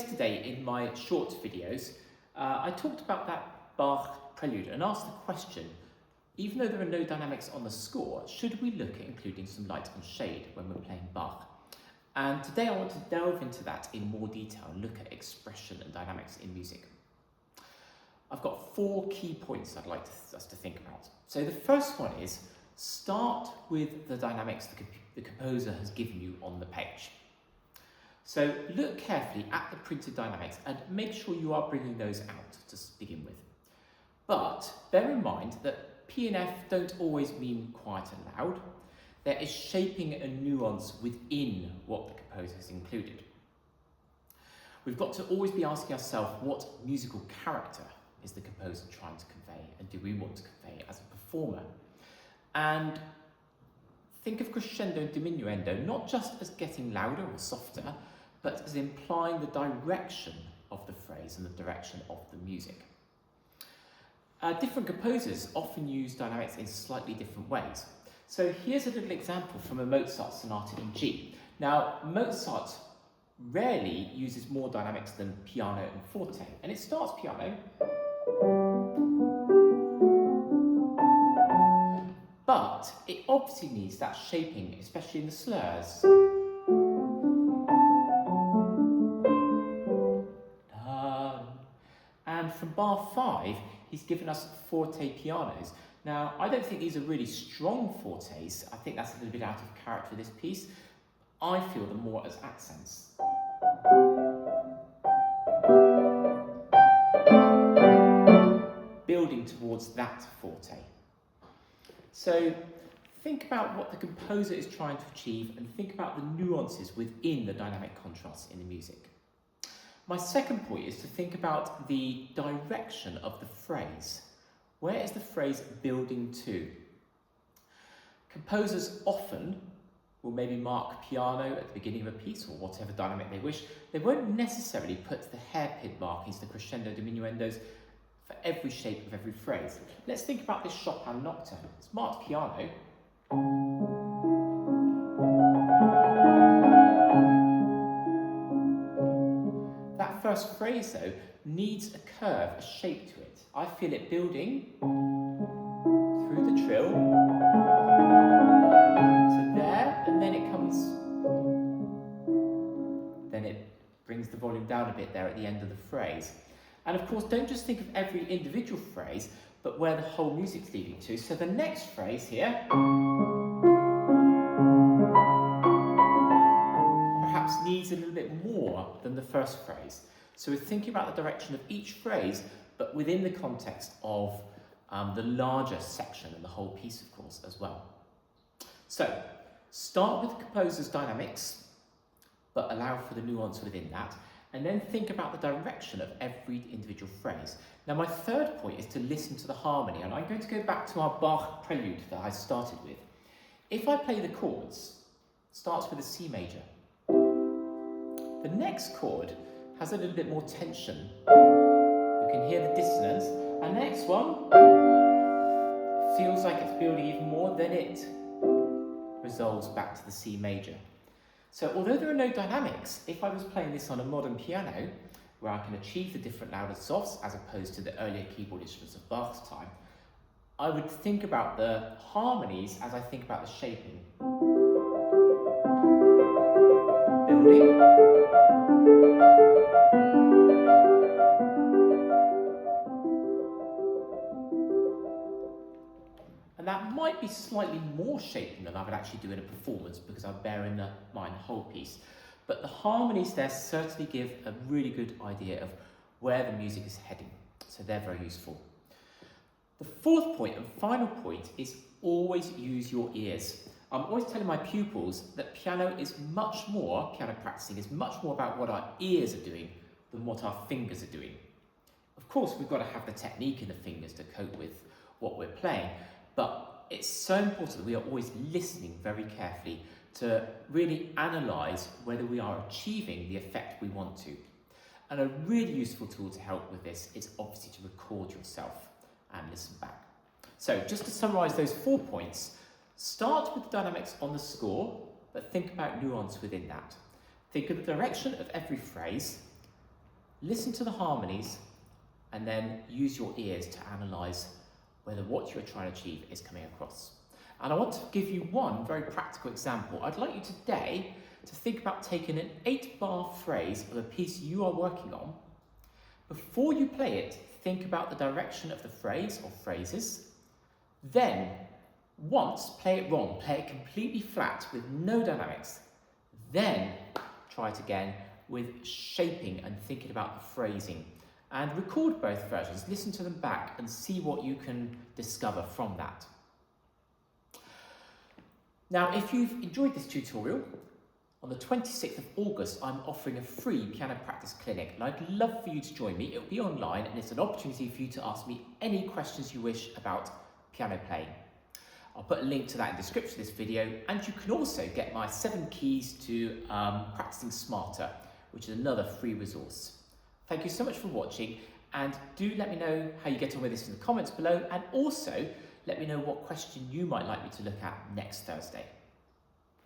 yesterday in my short videos, I talked about that Bach prelude and asked the question, even though there are no dynamics on the score, should we look at including some light and shade when we're playing Bach? And today I want to delve into that in more detail and look at expression and dynamics in music. I've got 4 key points I'd like us to think about. So the first one is, start with the dynamics the composer has given you on the page. So look carefully at the printed dynamics and make sure you are bringing those out to begin with. But bear in mind that P and F don't always mean quiet and loud. There is shaping and nuance within what the composer has included. We've got to always be asking ourselves, what musical character is the composer trying to convey, and do we want to convey as a performer? And think of crescendo and diminuendo not just as getting louder or softer, but as implying the direction of the phrase and the direction of the music. Different composers often use dynamics in slightly different ways. So here's a little example from a Mozart sonata in G. Now, Mozart rarely uses more dynamics than piano and forte, and it starts piano, but it obviously needs that shaping, especially in the slurs. And from bar 5, he's given us forte pianos. Now, I don't think these are really strong fortes. I think that's a little bit out of character for this piece. I feel them more as accents. Building towards that forte. So think about what the composer is trying to achieve and think about the nuances within the dynamic contrasts in the music. My second point is to think about the direction of the phrase. Where is the phrase building to? Composers often will maybe mark piano at the beginning of a piece or whatever dynamic they wish. They won't necessarily put the hairpin markings, the crescendo, diminuendos, for every shape of every phrase. Let's think about this Chopin nocturne. It's marked piano. That first phrase, though, needs a curve, a shape to it. I feel it building through the trill to there, and then it comes, then it brings the volume down a bit there at the end of the phrase. And of course, don't just think of every individual phrase, but where the whole music's leading to. So the next phrase here perhaps needs a little bit more than the first phrase. So we're thinking about the direction of each phrase, but within the context of the larger section and the whole piece, of course, as well. So start with the composer's dynamics, but allow for the nuance within that, and then think about the direction of every individual phrase. Now, my third point is to listen to the harmony, and I'm going to go back to our Bach prelude that I started with. If I play the chords, it starts with a C major. The next chord has a little bit more tension. You can hear the dissonance, and the next one feels like it's building even more, then it resolves back to the C major. So although there are no dynamics, if I was playing this on a modern piano, where I can achieve the different loud and softs as opposed to the earlier keyboard instruments of Bach's time, I would think about the harmonies as I think about the shaping. Building. And that might be slightly more shaping than I would actually do in a performance because I bear in mind the whole piece. But the harmonies there certainly give a really good idea of where the music is heading. So they're very useful. The fourth point and final point is always use your ears. I'm always telling my pupils that piano practicing is much more about what our ears are doing than what our fingers are doing. Of course, we've got to have the technique in the fingers to cope with what we're playing, but it's so important that we are always listening very carefully to really analyse whether we are achieving the effect we want to. And a really useful tool to help with this is obviously to record yourself and listen back. So just to summarise those 4 points, start with the dynamics on the score, but think about nuance within that. Think of the direction of every phrase, listen to the harmonies, and then use your ears to analyse whether what you're trying to achieve is coming across. And I want to give you one very practical example. I'd like you today to think about taking an 8-bar phrase of a piece you are working on. Before you play it, think about the direction of the phrase or phrases. Then, once, play it wrong, play it completely flat with no dynamics. Then, try it again with shaping and thinking about the phrasing. And record both versions, listen to them back and see what you can discover from that. Now, if you've enjoyed this tutorial, on the 26th of August, I'm offering a free piano practice clinic, and I'd love for you to join me. It'll be online, and it's an opportunity for you to ask me any questions you wish about piano playing. I'll put a link to that in the description of this video, and you can also get my 7 keys to practicing smarter, which is another free resource. Thank you so much for watching, and do let me know how you get on with this in the comments below, and also let me know what question you might like me to look at next Thursday.